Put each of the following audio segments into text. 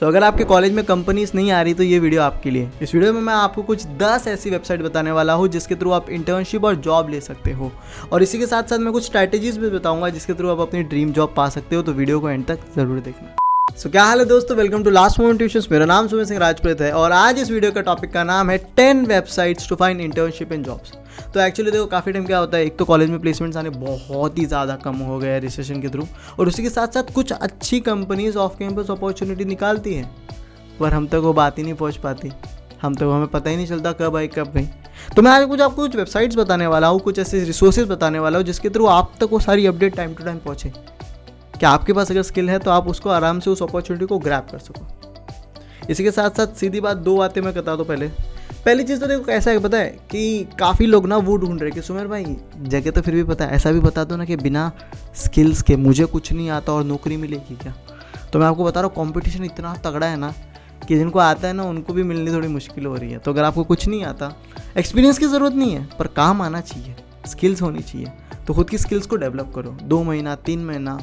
अगर आपके कॉलेज में कंपनीज नहीं आ रही तो ये वीडियो आपके लिए। इस वीडियो में मैं आपको कुछ 10 ऐसी वेबसाइट बताने वाला हूँ जिसके थ्रू आप इंटर्नशिप और जॉब ले सकते हो, और इसी के साथ साथ मैं कुछ स्ट्रैटेजीज भी बताऊंगा जिसके थ्रू आप अपनी ड्रीम जॉब पा सकते हो। तो वीडियो को एंड तक जरूर देखना। क्या हाल है दोस्तों, welcome to last moment tuitions. मेरा नाम सुमित सिंह राजपूत है और आज इस वीडियो का टॉपिक का नाम है 10 websites to find internship in jobs. तो एक्चुअली देखो, काफ़ी टाइम क्या होता है, एक तो कॉलेज में प्लेसमेंट्स आने बहुत ही ज़्यादा कम हो गए हैं रिसेशन के थ्रू, और उसी के साथ साथ कुछ अच्छी कंपनीज ऑफ कैंपस अपॉर्चुनिटी निकालती हैं, पर हम तक वो बात ही नहीं पहुंच पाती। हमें पता ही नहीं चलता कब आई कब गई। तो मैं आज आपको कुछ वेबसाइट्स बताने वाला हूँ, कुछ ऐसे रिसोर्सेज बताने वाला हूँ जिसके थ्रू आप तक वो सारी अपडेट टाइम टू टाइम पहुँचे। क्या आपके पास अगर स्किल है तो आप उसको आराम से उस अपॉर्चुनिटी को ग्रैब कर सको। इसी के साथ साथ सीधी बात, दो बातें मैं बता दूँ। पहली चीज़ तो देखो, कैसा है पता है कि काफ़ी लोग ना वो ढूंढ रहे कि सुमेर भाई जगह तो फिर भी पता है, ऐसा भी बता दो ना कि बिना स्किल्स के मुझे कुछ नहीं आता और नौकरी मिलेगी क्या। तो मैं आपको बता रहा हूँ, कॉम्पिटिशन इतना तगड़ा है ना कि जिनको आता है ना उनको भी मिलनी थोड़ी मुश्किल हो रही है। तो अगर आपको कुछ नहीं आता, एक्सपीरियंस की ज़रूरत नहीं है, पर काम आना चाहिए, स्किल्स होनी चाहिए। तो खुद की स्किल्स को डेवलप करो, 2 महीना 3 महीना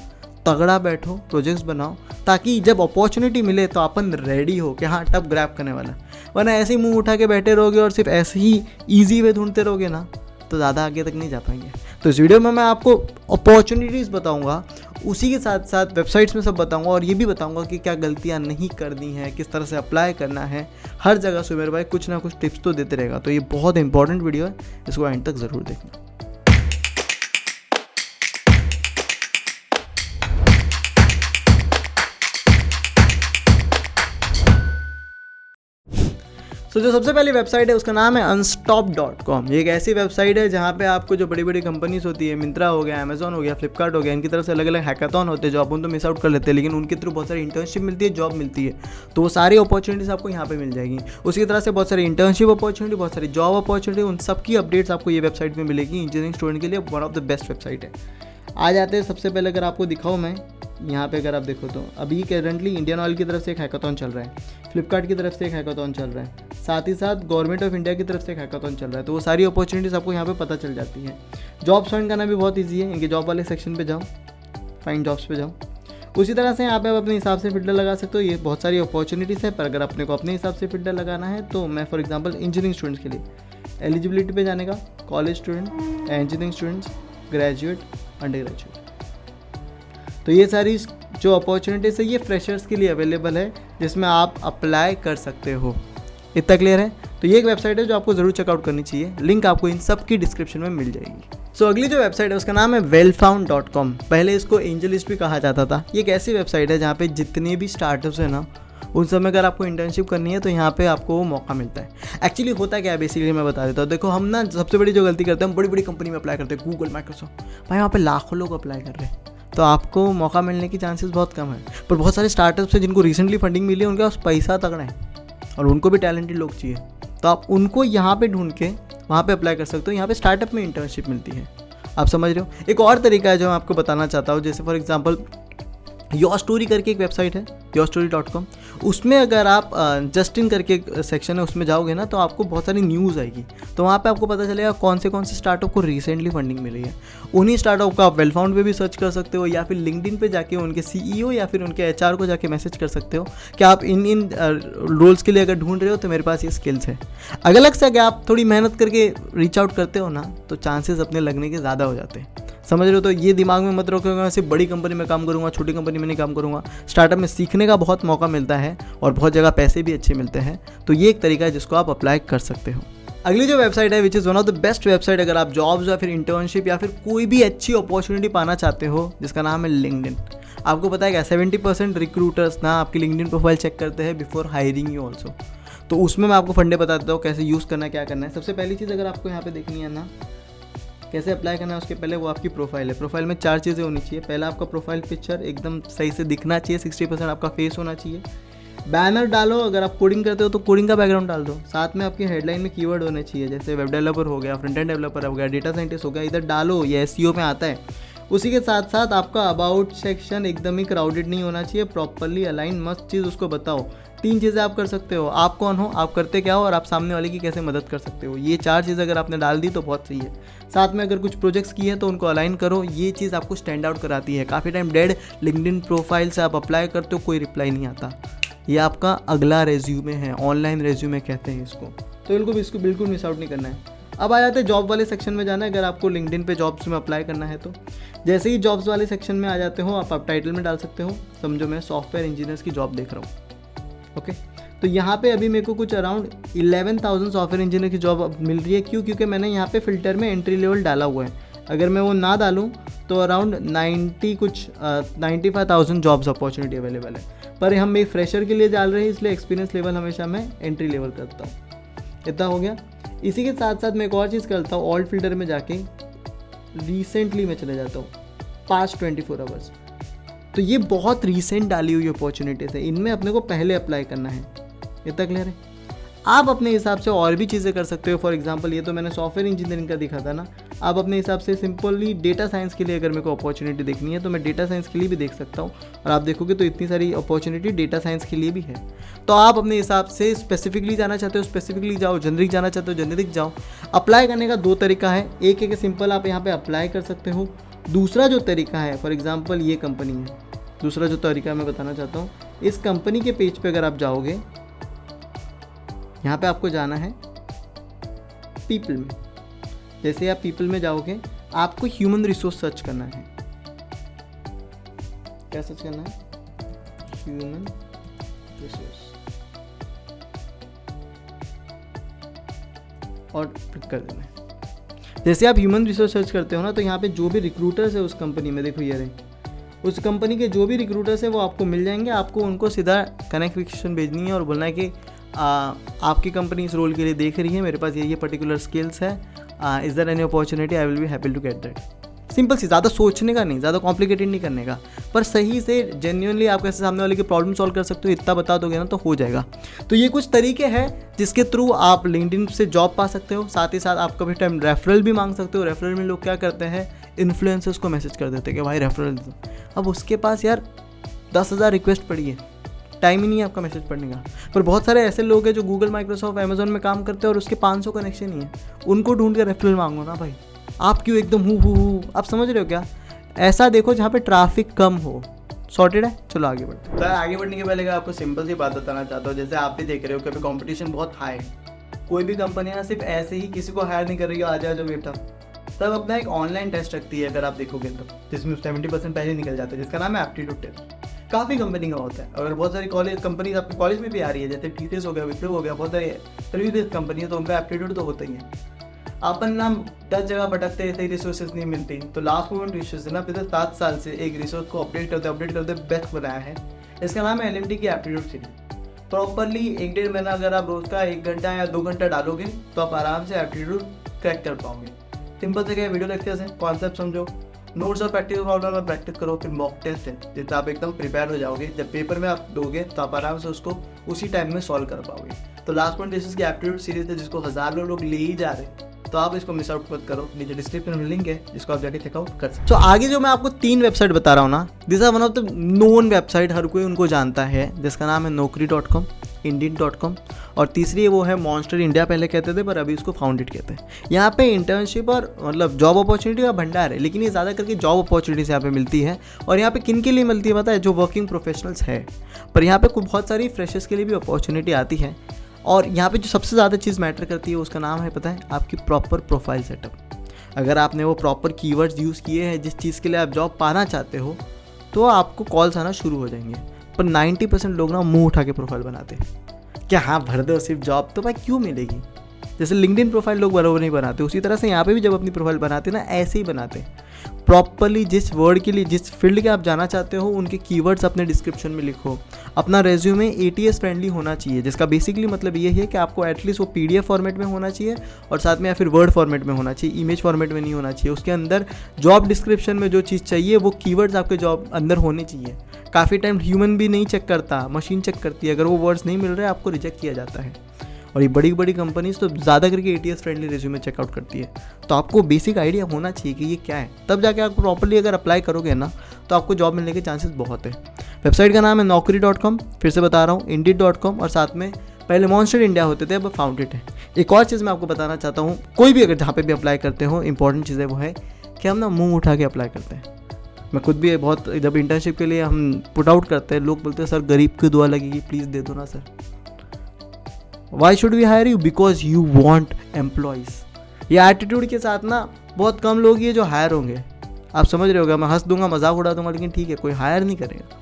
तगड़ा बैठो, प्रोजेक्ट्स बनाओ, ताकि जब अपॉर्चुनिटी मिले तो अपन रेडी हो कि हाँ टब ग्रैब करने वाला। वरना ऐसे ही मुंह उठा के बैठे रहोगे और सिर्फ ऐसे ही ईजी वे ढूंढते रहोगे ना, तो ज़्यादा आगे तक नहीं जा पाएंगे। तो इस वीडियो में मैं आपको अपॉर्चुनिटीज़ बताऊंगा, उसी के साथ साथ वेबसाइट्स में सब बताऊंगा, और ये भी बताऊंगा कि क्या गलतियां नहीं करनी है, किस तरह से अप्लाई करना है। हर जगह सुमेर भाई कुछ ना कुछ टिप्स तो देते रहेगा। तो ये बहुत इंपॉर्टेंट वीडियो है, इसको एंड तक ज़रूर देखना। तो जो सबसे पहली वेबसाइट है उसका नाम है unstopped.com। ये एक ऐसी वेबसाइट है जहाँ पे आपको जो बड़ी बड़ी कंपनीज होती है, मिंत्रा हो गया, अमेजॉन हो गया, फ्लिपकार्ट हो गया, इनकी तरफ से अलग अलग हैकाथॉन होते हैं जो अपन तो मिस आउट कर लेते हैं, लेकिन उनके थ्रू बहुत सारी इंटर्नशिप मिलती है, जॉब मिलती है। तो वो सारी अपॉर्चुनिटीज़ आपको यहाँ पे मिल जाएगी। उसी तरह से बहुत सारी इंटर्नशिप अपॉर्चुनिटी, बहुत सारी जॉब अपॉर्चुनिटी, उन सब की अपडेट्स आपको ये वेबसाइट में मिलेगी। इंजीनियरिंग स्टूडेंट के लिए one of the best website है। आ जाते हैं सबसे पहले, अगर आपको दिखाऊँ मैं यहाँ पे, अगर आप देखो तो अभी करंटली इंडियन ऑयल की तरफ से एक हैकाथॉन चल रहा है, फ्लिपकार्ट की तरफ से एक हैकाथॉन चल रहा है, साथ ही साथ गवर्नमेंट ऑफ इंडिया की तरफ से एक हैकाथॉन चल रहा है। तो वो सारी अपॉर्चुनिटीज़ आपको यहाँ पे पता चल जाती हैं। जॉब्स फाइंड करना भी बहुत ईजी है। इनके जॉब वाले सेक्शन पे जाओ, फाइंड जॉब्स पे जाओ। उसी तरह से यहाँ पे आप अपने हिसाब से फिल्टर लगा सकते हो। ये बहुत सारी अपॉर्चुनिटीज़ है, पर अगर अपने को अपने हिसाब से फिल्टर लगाना है तो मैं फॉर एग्जाम्पल इंजीनियरिंग स्टूडेंट्स के लिए एलिजिबिलिटी पे जाने का, college student, engineering students, graduate, under graduate. तो ये सारी जो अपॉर्चुनिटीज़ है ये फ्रेशर्स के लिए अवेलेबल है, जिसमें आप अप्लाई कर सकते हो। इतना क्लियर है? तो ये एक वेबसाइट है जो आपको ज़रूर चेकआउट करनी चाहिए। लिंक आपको इन सब की डिस्क्रिप्शन में मिल जाएगी। अगली जो वेबसाइट है उसका नाम है wellfound.com। पहले इसको एंजलिस्ट भी कहा जाता था। ये एक ऐसी वेबसाइट है जहाँ पे जितने भी स्टार्टअप्स हैं ना, उन सब में अगर आपको इंटर्नशिप करनी है तो यहाँ पे आपको वो मौका मिलता है। एक्चुअली होता क्या है, बेसिकली मैं बता देता हूँ। देखो, हम ना सबसे बड़ी जो गलती करते हैं, हम बड़ी बड़ी कंपनी में अप्लाई करते हैं, गूगल, माइक्रोसॉफ्ट, भाई वहाँ पे लाखों लोग अप्लाई कर रहे हैं, तो आपको मौका मिलने की चांसेस बहुत कम है। पर बहुत सारे स्टार्टअप्स हैं जिनको रिसेंटली फंडिंग मिली है, उनके पास पैसा तगड़ा है और उनको भी टैलेंटेड लोग चाहिए। तो आप उनको यहाँ पे ढूंढ के वहाँ पे अप्लाई कर सकते हो। यहाँ पे स्टार्टअप में इंटर्नशिप मिलती है, आप समझ रहे हो। एक और तरीका है जो मैं आपको बताना चाहता हूँ, जैसे फॉर एग्जांपल योर स्टोरी करके एक वेबसाइट है, yourstory.com। उसमें अगर आप जस्ट इन करके सेक्शन है उसमें जाओगे ना, तो आपको बहुत सारी न्यूज़ आएगी। तो वहाँ पे आपको पता चलेगा कौन से स्टार्टअप को रिसेंटली फंडिंग मिली है। उन्हीं स्टार्टअप को आप वेलफाउंड पे भी सर्च कर सकते हो, या फिर लिंक्डइन पे जाके उनके CEO या फिर उनके HR को जाके मैसेज कर सकते हो कि आप इन रोल्स के लिए अगर ढूंढ रहे हो तो मेरे पास ये स्किल्स है। अलग से अगर आप थोड़ी मेहनत करके रीच आउट करते हो ना, तो चांसेस अपने लगने के ज़्यादा हो जाते हैं। समझ रहे हो। तो ये दिमाग में मत रखो मैं सिर्फ बड़ी कंपनी में काम करूंगा, छोटी कंपनी में नहीं काम करूंगा। स्टार्टअप में सीखने का बहुत मौका मिलता है और बहुत जगह पैसे भी अच्छे मिलते हैं। तो ये एक तरीका है जिसको आप अप्लाई कर सकते हो। अगली जो वेबसाइट है, which is one of the best website अगर आप जॉब्स या फिर इंटर्नशिप या फिर कोई भी अच्छी अपॉर्चुनिटी पाना चाहते हो, जिसका नाम है लिंक्डइन। आपको पता है क्या 70% रिक्रूटर्स ना आपकी लिंक्डइन प्रोफाइल चेक करते हैं बिफोर हायरिंग यू ऑल्सो। तो उसमें मैं आपको फंडे बता देता हूँ कैसे यूज़ करना है, क्या करना है। सबसे पहली चीज़ अगर आपको यहाँ पे देखनी है ना, कैसे अप्लाई करना है, उसके पहले वो आपकी प्रोफाइल है। प्रोफाइल में 4 चीज़ें होनी चाहिए। पहला, आपका प्रोफाइल पिक्चर एकदम सही से दिखना चाहिए, 60% आपका फेस होना चाहिए। बैनर डालो, अगर आप कोडिंग करते हो तो कोडिंग का बैकग्राउंड डाल दो। साथ में आपकी हेडलाइन में कीवर्ड होने चाहिए, जैसे वेब डेवलपर हो गया, फ्रंट एंड डेवलपर हो गया, डेटा साइंटिस्ट हो गया, इधर डालो, ये SEO में आता है। उसी के साथ साथ आपका अबाउट सेक्शन एकदम ही क्राउडेड नहीं होना चाहिए, प्रॉपरली अलाइन मस्त चीज़ उसको बताओ। 3 चीज़ें आप कर सकते हो, आप कौन हो, आप करते क्या हो, और आप सामने वाले की कैसे मदद कर सकते हो। ये 4 चीज़ अगर आपने डाल दी तो बहुत सही है। साथ में अगर कुछ प्रोजेक्ट्स किए हैं तो उनको अलाइन करो, ये चीज़ आपको स्टैंड आउट कराती है। काफ़ी टाइम डेड लिंक्डइन प्रोफाइल से आप अप्लाई करते हो, कोई रिप्लाई नहीं आता, ये आपका अगला रेज्यूमे है, ऑनलाइन रेज्यूमे कहते हैं इसको। तो इसको बिल्कुल मिस आउट नहीं करना है। अब आ जाते हैं जॉब वाले सेक्शन में जाना है। अगर आपको लिंक्डइन पे जॉब्स में अप्लाई करना है तो जैसे ही जॉब्स वाले सेक्शन में आ जाते हो आप टाइटल में डाल सकते हो, समझो मैं सॉफ्टवेयर इंजीनियर्स की जॉब देख रहा हूँ। ओके, तो यहाँ पे अभी मेरे को कुछ अराउंड 11,000 सॉफ्टवेयर इंजीनियर की जॉब मिल रही है। क्यों? क्योंकि मैंने यहाँ पे फिल्टर में एंट्री लेवल डाला हुआ है। अगर मैं वो ना डालूँ तो अराउंड 95,000 जॉब्स अपॉर्चुनिटी अवेलेबल है। पर हम एक फ्रेशर के लिए डाल रहे हैं, इसलिए एक्सपीरियंस लेवल हमेशा मैं एंट्री लेवल करता हूँ। इतना हो गया। इसी के साथ साथ मैं एक और चीज़ करता हूँ, ऑल्ट फिल्टर में जाके रिसेंटली मैं चले जाता हूँ, पास्ट 24 आवर्स। तो ये बहुत रिसेंट डाली हुई अपॉर्चुनिटीज़ है, इनमें अपने को पहले अप्लाई करना है। इतना क्लियर है? आप अपने हिसाब से और भी चीज़ें कर सकते हो। फॉर एग्जांपल ये तो मैंने सॉफ्टवेयर इंजीनियरिंग का दिखा था ना, आप अपने हिसाब से सिंपली डेटा साइंस के लिए अगर मेरे को अपॉर्चुनिटी देखनी है तो मैं डेटा साइंस के लिए भी देख सकता हूँ। और आप देखोगे तो इतनी सारी अपॉर्चुनिटी डेटा साइंस के लिए भी है। तो आप अपने हिसाब से स्पेसिफिकली जाना चाहते हो स्पेसिफिकली जाओ, जेनरिक जाना चाहते हो जेनरिक जाओ। अप्लाई करने का 2 तरीका है। एक है कि सिंपल आप यहाँ पर अप्लाई कर सकते हो। दूसरा जो तरीका है, फॉर एग्जाम्पल ये कंपनी है, दूसरा जो तरीका मैं बताना चाहता हूँ, इस कंपनी के पेज पर अगर आप जाओगे, यहाँ पे आपको जाना है पीपल में। जैसे आप पीपल में जाओगे आपको ह्यूमन रिसोर्स सर्च करना है। क्या सर्च करना है? ह्यूमन रिसोर्स, और क्लिक कर देना है। जैसे आप ह्यूमन रिसोर्स सर्च करते हो ना, तो यहाँ पे जो भी रिक्रूटर्स है उस कंपनी में, देखो ये रहे, उस कंपनी के जो भी रिक्रूटर्स है वो आपको मिल जाएंगे। आपको उनको सीधा कनेक्शन भेजनी है और बोलना है कि आपकी कंपनी इस रोल के लिए देख रही है, मेरे पास ये पर्टिकुलर स्किल्स है, is there any opportunity, I will be happy to get that. Simple सी, ज़्यादा सोचने का नहीं, ज़्यादा कॉम्प्लिकेटेड नहीं करने का, पर सही से जेन्युइनली आप कैसे सामने वाले की प्रॉब्लम सॉल्व कर सकते हो इतना बता दोगे ना तो हो जाएगा। तो ये कुछ तरीके हैं जिसके थ्रू आप लिंक्डइन से जॉब पा सकते हो। साथ ही साथ आप कभी टाइम रेफरल भी मांग सकते हो। रेफरल में लोग क्या करते हैं, इन्फ्लुएंसर्स को मैसेज कर देते हैं कि भाई रेफरल। अब उसके पास यार 10,000 रिक्वेस्ट पड़ी है, टाइम ही नहीं है आपका मैसेज पढ़ने का। पर बहुत सारे ऐसे लोग हैं जो गूगल, माइक्रोसॉफ्ट, अमेजोन में काम करते हैं और उसके 500 कनेक्शन ही है, उनको ढूंढ के रेफरल मांगो ना भाई। आप क्यों एकदम हूँ आप समझ रहे हो क्या? ऐसा देखो जहाँ पे ट्रैफिक कम हो। सॉर्टेड है? चलो आगे बढ़ते हैं। तो आगे बढ़ने के पहले आपको सिंपल सी बात बताना चाहता हूँ। जैसे आप भी देख रहे हो कि अभी कॉम्पिटिशन बहुत हाई है, कोई भी कंपनी ना सिर्फ ऐसे ही किसी को हायर नहीं कर रही है, आ जाओ बेटा। तब अपना एक ऑनलाइन टेस्ट रखती है अगर आप देखोगे तो, जिसमें 70% पहले निकल जाता है, जिसका नाम है एप्टीट्यूड टेस्ट। काफ़ी कंपनी का होता है। अगर बहुत सारी कंपनी आपके कॉलेज में भी आ रही है, जैसे टीसीएस हो गया, विप्रो हो गया, बहुत सारी सर्विस बेस्ड कंपनी है, तो उनका एप्टीट्यूड तो होता ही है। अपन ना 10 जगह भटकते हैं, सही रिसोर्सेज नहीं मिलती, तो लास्ट मोमेंट रिसोर्स ना पिछले 7 साल से एक रिसोर्स को अपडेट करते बेस्ट बनाया है। इसका नाम है LMT की एप्टीट्यूड सीरीज। प्रॉपरली 1-1.5 महीना अगर आप रोज का 1 घंटा या 2 घंटा डालोगे तो आप आराम से एप्टीट्यूड क्रैक कर पाओगे। सिंपल से क्या, वीडियो लेक्चर्स है, कॉन्सेप्ट समझो, नोट्स और प्रैक्टिस प्रॉब्लम में प्रैक्टिस करो, फिर मॉक टेस्ट है जिससे आप एकदम प्रिपेयर हो जाओगे। जब पेपर में आप दोगे तो आप आराम से उसको उसी टाइम में सॉल्व कर पाओगे। तो लास्ट पॉइंट रिसर्च की एप्टीट्यूड सीरीज है जिसको हजारों लोग ले ही जा रहे हैं, तो आप इसको मिस आउट मत करो। नीचे डिस्क्रिप्शन में लिंक है जिसको आप जाके चेकआउट कर सकते हो। तो आगे जो मैं आपको 3 वेबसाइट बता रहा हूँ ना, this are one of the known website, हर कोई उनको जानता है, जिसका नाम है naukri.com, indeed.com, और तीसरी है वो है मॉन्स्टर इंडिया, पहले कहते थे पर अभी उसको फाउंडेड कहते हैं। यहाँ पे इंटर्नशिप और मतलब जॉब अपॉर्चुनिटी का भंडार है, लेकिन ये ज़्यादा करके जॉब अपॉर्चुनिटीज यहाँ पे मिलती है। और यहाँ पे किन के लिए मिलती है पता है? जो वर्किंग प्रोफेशनल्स है। पर यहाँ पे बहुत सारी फ्रेशर्स के लिए भी अपॉर्चुनिटी आती है। और यहाँ पे जो सबसे ज़्यादा चीज़ मैटर करती है उसका नाम है पता है? आपकी प्रॉपर प्रोफाइल सेटअप। अगर आपने वो प्रॉपर कीवर्ड्स यूज़ किए हैं जिस चीज़ के लिए आप जॉब पाना चाहते हो, तो आपको कॉल्स आना शुरू हो जाएंगे। पर 90% लोग ना मुंह उठा के प्रोफाइल बनाते हैं, क्या हाँ भर दो सिर्फ जॉब, तो भाई क्यों मिलेगी? जैसे लिंक्डइन प्रोफाइल लोग बराबर नहीं बनाते, उसी तरह से यहाँ पे भी जब अपनी प्रोफाइल बनाते हैं ना, ऐसे ही बनाते हैं। प्रॉपरली जिस वर्ड के लिए, जिस फील्ड के आप जाना चाहते हो, उनके कीवर्ड्स अपने डिस्क्रिप्शन में लिखो। अपना रेज्यूमे ATS फ्रेंडली होना चाहिए, जिसका बेसिकली मतलब ये है कि आपको एटलीस्ट वो PDF फॉर्मेट में होना चाहिए और साथ में या फिर वर्ड फॉर्मेट में होना चाहिए, इमेज फॉर्मेट में नहीं होना चाहिए। उसके अंदर जॉब डिस्क्रिप्शन में जो चीज़ चाहिए वो कीवर्ड्स आपके जॉब अंदर होने चाहिए। काफ़ी टाइम ह्यूमन भी नहीं चेक करता, मशीन चेक करती है। अगर वो वर्ड्स नहीं मिल रहे आपको रिजेक्ट किया जाता है। और ये बड़ी बड़ी कंपनीज तो ज़्यादा करके ATS फ्रेंडली रिज्यूमे चेकआउट करती है। तो आपको बेसिक आइडिया होना चाहिए कि ये क्या है, तब जाके आप प्रॉपर्ली अगर अप्लाई करोगे ना तो आपको जॉब मिलने के चांसेस बहुत है। वेबसाइट का नाम है naukri.com, फिर से बता रहा हूँ, indeed.com, और साथ में पहले मॉन्स्टर इंडिया होते थे, अब फाउंडेड है। एक और चीज़ मैं आपको बताना चाहता हूँ, कोई भी अगर जहाँ पे भी अप्लाई करते हो, इंपॉर्टेंट चीज़ है वो है कि हम ना मुँह उठा के अप्लाई करते हैं। मैं खुद भी बहुत, जब इंटर्नशिप के लिए हम पुट आउट करते हैं, लोग बोलते हैं सर गरीब की दुआ लगेगी, प्लीज़ दे दो ना sir. Why should we hire you? Because you want employees. ये एटीट्यूड के साथ ना बहुत कम लोग ये जो हायर होंगे। आप समझ रहे होगा, मैं हंस दूंगा, मजाक उड़ा दूंगा, लेकिन ठीक है, कोई हायर नहीं करेगा।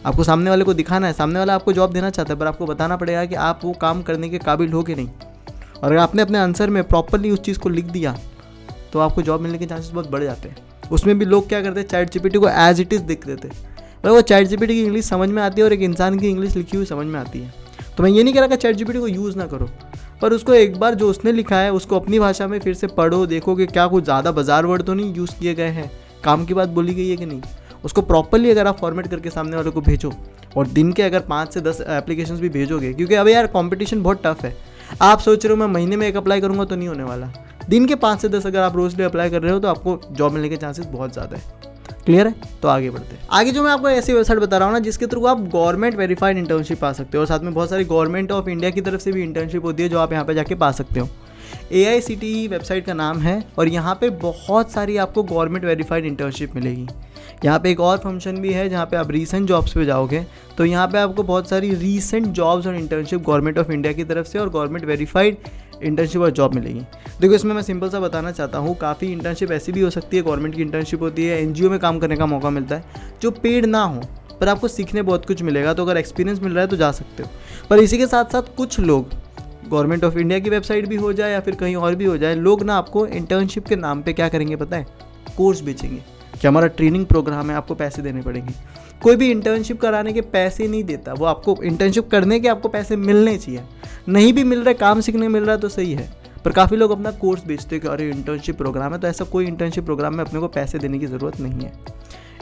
आपको सामने वाले को दिखाना है, सामने वाला आपको जॉब देना चाहता है, पर आपको बताना पड़ेगा कि आप वो काम करने के काबिल हो कि नहीं। और अगर आपने अपने आंसर में प्रॉपरली उस चीज़ को लिख दिया तो आपको जॉब मिलने के चांसेस बहुत बढ़ जाते हैं। उसमें भी लोग क्या करते हैं, चैट जीपीटी को एज इट इज़ लिख देते हैं। मतलब वो चैट जीपीटी की इंग्लिश समझ में आती है और एक इंसान की इंग्लिश लिखी हुई समझ में आती है। तो मैं ये नहीं कह रहा कि चैट जीपीटी को यूज़ ना करो, पर उसको एक बार जो उसने लिखा है उसको अपनी भाषा में फिर से पढ़ो, देखो कि क्या कुछ ज़्यादा बाजार वर्ड तो नहीं यूज़ किए गए हैं, काम की बात बोली गई है कि नहीं। उसको प्रॉपरली अगर आप फॉर्मेट करके सामने वाले को भेजो, और दिन के अगर 5 से 10 एप्लीकेशंस भी भेजोगे, क्योंकि अब यार कंपटीशन बहुत टफ है। आप सोच रहे हो मैं महीने में 1 अप्लाई करूँगा तो नहीं होने वाला। दिन के 5 से 10 अगर आप रोज अप्लाई कर रहे हो तो आपको जॉब मिलने के चांसेस बहुत ज़्यादा है। क्लियर है? तो आगे बढ़ते हैं। आगे जो मैं आपको ऐसी वेबसाइट बता रहा हूँ ना, जिसके थ्रू आप गवर्नमेंट वेरीफाइड इंटर्नशिप पा सकते हो, और साथ में बहुत सारी गवर्नमेंट ऑफ इंडिया की तरफ से भी इंटर्नशिप होती है जो आप यहाँ पे जाके पा सकते हो। AICTE वेबसाइट का नाम है, और यहाँ पे बहुत सारी आपको गवर्नमेंट वेरीफाइड इंटर्नशिप मिलेगी। यहाँ पे एक और फंक्शन भी है जहाँ पे आप रीसेंट जॉब्स पे जाओगे तो यहाँ पे आपको बहुत सारी रीसेंट जॉब्स और इंटर्नशिप गवर्नमेंट ऑफ इंडिया की तरफ से और गवर्नमेंट वेरीफाइड इंटर्नशिप और जॉब मिलेगी। देखो इसमें मैं सिंपल सा बताना चाहता हूँ, काफ़ी इंटर्नशिप ऐसी भी हो सकती है, गवर्नमेंट की इंटर्नशिप होती है, NGO में काम करने का मौका मिलता है जो पेड ना हो, पर आपको सीखने बहुत कुछ मिलेगा। तो अगर एक्सपीरियंस मिल रहा है तो जा सकते हो। पर इसी के साथ साथ कुछ लोग, गवर्नमेंट ऑफ इंडिया की वेबसाइट भी हो जाए या फिर कहीं और भी हो जाए, लोग ना आपको इंटर्नशिप के नाम पे क्या करेंगे पता है, कोर्स बेचेंगे कि हमारा ट्रेनिंग प्रोग्राम है, आपको पैसे देने पड़ेंगे। कोई भी इंटर्नशिप कराने के पैसे नहीं देता, वो आपको इंटर्नशिप करने के आपको पैसे मिलने चाहिए। नहीं भी मिल रहा है, काम सीखने मिल रहा है तो सही है, पर काफ़ी लोग अपना कोर्स बेचते हैं कि अरे इंटर्नशिप प्रोग्राम है। तो ऐसा कोई इंटर्नशिप प्रोग्राम में अपने को पैसे देने की ज़रूरत नहीं है।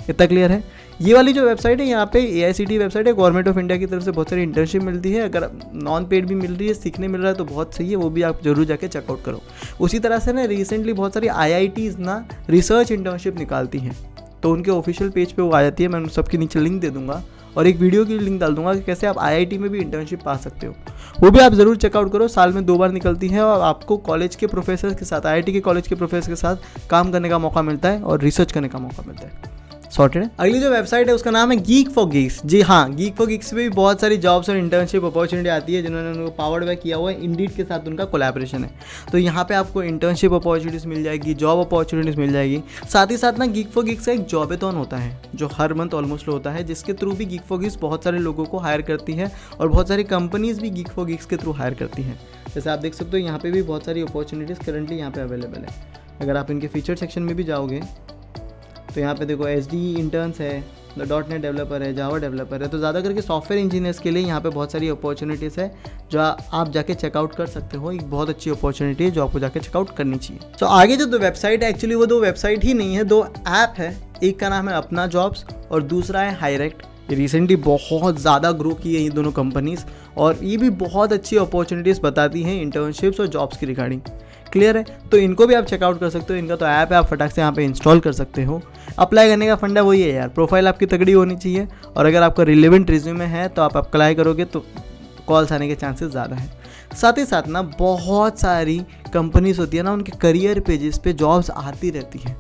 इतना क्लियर है? ये वाली जो वेबसाइट है, यहाँ पे AICTE वेबसाइट है, गवर्नमेंट ऑफ इंडिया की तरफ से बहुत सारी इंटर्नशिप मिलती है। अगर नॉन पेड भी मिल रही है, सीखने मिल रहा है तो बहुत सही है, वो भी आप जरूर जाके चेकआउट करो। उसी तरह से ना रिसेंटली बहुत सारी IITs ना रिसर्च इंटर्नशिप निकालती हैं, तो उनके ऑफिशियल पेज पे वो आ जाती है। मैं उन सबके नीचे लिंक दे दूंगा और एक वीडियो की लिंक डाल दूंगा कि कैसे आप IIT में भी इंटर्नशिप पा सकते हो। वो भी आप ज़रूर चेकआउट करो। साल में 2 बार निकलती है और आपको कॉलेज के प्रोफेसर के साथ, IIT के कॉलेज के प्रोफेसर के साथ काम करने का मौका मिलता है और रिसर्च करने का मौका मिलता है। सॉर्टेड है। अगली जो वेबसाइट है उसका नाम है गीक फॉर गिग्स। जी हाँ, गीक फॉर गिग्स में भी बहुत सारी जॉब्स और इंटर्नशिप अपॉर्चुनिटी आती है, जिन्होंने उनको पावर्ड बैक किया हुआ है। इंडीड के साथ उनका कोलैबोरेशन है, तो यहाँ पे आपको इंटर्नशिप अपॉर्चुनिटीज़ मिल जाएगी, जॉब अपॉर्चुनिटीज़ मिल जाएगी। साथ ही साथ ना गीक फॉर गिग्स का एक जॉबेथॉन होता है जो हर मंथ ऑलमोस्ट होता है, जिसके थ्रू भी गीक फॉर गिग्स बहुत सारे लोगों को हायर करती है और बहुत सारी कंपनीज भी गीक फॉर गिग्स के थ्रू हायर करती हैं। जैसे आप देख सकते हो यहाँ पे भी बहुत सारी अपॉर्चुनिटीज़ करंटली यहाँ पे अवेलेबल है। अगर आप इनके फीचर सेक्शन में भी जाओगे तो यहाँ पे देखो SD इंटर्न्स है, .NET डेवलपर है, जावा डेवलपर है। तो ज़्यादा करके सॉफ्टवेयर इंजीनियर्स के लिए यहाँ पे बहुत सारी अपॉर्चुनिटीज़ है जो आप जाके चेकआउट कर सकते हो। एक बहुत अच्छी अपॉर्चुनिटी है जो आपको जाके चेकआउट करनी चाहिए। तो आगे जो 2 वेबसाइट है, एक्चुअली वो 2 वेबसाइट ही नहीं है, 2 ऐप है। एक का नाम है अपना जॉब्स और दूसरा है हायरेक्ट। ये रिसेंटली बहुत ज़्यादा ग्रो की है ये दोनों कंपनीज़, और ये भी बहुत अच्छी अपॉर्चुनिटीज़ बताती हैं इंटर्नशिप्स और जॉब्स की रिगार्डिंग। क्लियर है? तो इनको भी आप चेकआउट कर सकते हो। इनका तो ऐप है, आप फटाक से यहाँ पे इंस्टॉल कर सकते हो। अप्लाई करने का फंडा वही है यार, प्रोफाइल आपकी तगड़ी होनी चाहिए, और अगर आपका रिलेवेंट रिज्यूमे है तो आप अप्लाई करोगे तो कॉल्स आने के चांसेस ज़्यादा हैं। साथ ही साथ ना बहुत सारी कंपनीज होती है ना, उनके करियर पेजेस पे जॉब्स आती रहती हैं,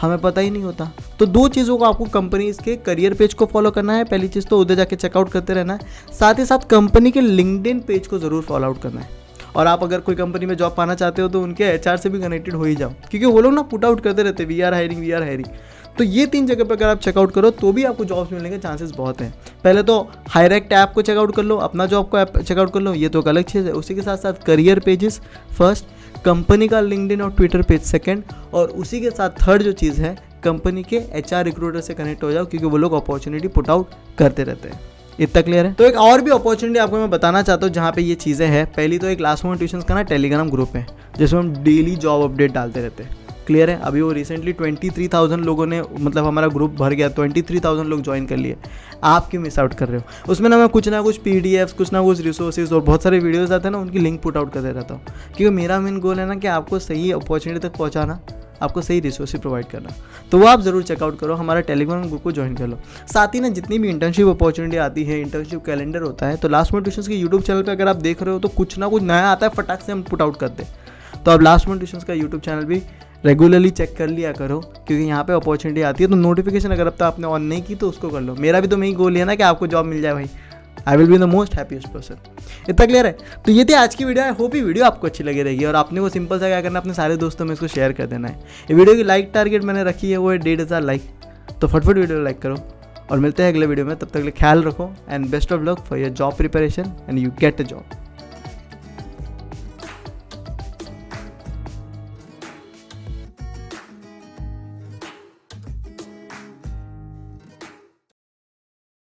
हमें पता ही नहीं होता। तो 2 चीज़ों को आपको कंपनीज के करियर पेज को फॉलो करना है। पहली चीज़ तो उधर जाके चेकआउट करते रहना है, साथ ही साथ कंपनी के लिंक्डइन पेज को ज़रूर फॉलो आउट करना है। और आप अगर कोई कंपनी में जॉब पाना चाहते हो तो उनके HR से भी कनेक्टेड हो ही जाओ, क्योंकि वो लोग ना पुट आउट करते रहते हैं वी आर हायरिंग। तो ये 3 जगह पर अगर आप चेकआउट करो तो भी आपको जॉब्स मिलने के चांसेस बहुत हैं। पहले तो हायरेक्ट ऐप को चेकआउट कर लो, अपना जॉब को ऐप चेकआउट कर लो, ये तो एक अलग चीज़ है। उसी के साथ साथ करियर पेजेस फर्स्ट, कंपनी का लिंक्डइन और ट्विटर पेज सेकंड, और उसी के साथ थर्ड जो चीज़ है, कंपनी के HR रिक्रूटर से कनेक्ट हो जाओ, क्योंकि वो लोग अपॉर्चुनिटी पुट आउट करते रहते हैं। इतना क्लियर है? तो एक और भी अपॉर्चुनिटी आपको मैं बताना चाहता हूँ जहाँ पे ये चीज़ें हैं। पहली तो एक लास्ट मोमेंट ट्यूशंस का ना टेलीग्राम ग्रुप है, जिसमें हम डेली जॉब अपडेट डालते रहते हैं। क्लियर है? अभी वो रिसेंटली 23,000 लोगों ने, मतलब हमारा ग्रुप भर गया, 23,000 लोग ज्वाइन कर लिए। आप क्यों मिस आउट कर रहे हो? उसमें ना मैं कुछ ना कुछ PDFs, कुछ ना कुछ रिसोर्सेज और बहुत सारे वीडियोज़ आते हैं ना, उनकी लिंक पुट आउट करते रहता हूँ, क्योंकि मेरा मेन गोल है ना कि आपको सही अपॉर्चुनिटी तक पहुँचाना, आपको सही रिसोर्सेज प्रोवाइड करना। तो वो आप ज़रूर चेकआउट करो, हमारा टेलीग्राम ग्रुप को ज्वाइन कर लो। साथ ही ना जितनी भी इंटर्नशिप अपॉर्चुनिटी आती है, इंटर्नशिप कैलेंडर होता है, तो लास्ट मोमेंट ट्यूशंस के यूट्यूब चैनल पे अगर आप देख रहे हो तो कुछ ना कुछ नया आता है, फटाक से हम पुट आउट करते हैं। तो आप लास्ट मोमेंट ट्यूशंस का यूट्यूब चैनल भी रेगुलरली चेक कर लिया करो, क्योंकि यहाँ पे अपॉर्चुनिटी आती है। तो नोटिफिकेशन अगर अब तक आपने ऑन नहीं की तो उसको कर लो। मेरा भी तो यही गोल है ना कि आपको जॉब मिल जाए भाई। आई will be the most happiest person. इतना क्लियर है? तो ये थी आज की वीडियो। आई होप ये वीडियो आपको अच्छी लगी रहेगी, और आपने वो सिंपल सा क्या करना है, अपने सारे दोस्तों में इसको शेयर कर देना है। ये वीडियो की लाइक टारगेट मैंने रखी है वो है 1,500 लाइक, तो फटफट वीडियो लाइक करो और मिलते हैं अगले वीडियो में। तब तक के लिए ख्याल रखो and best of luck for your job preparation and you get a job.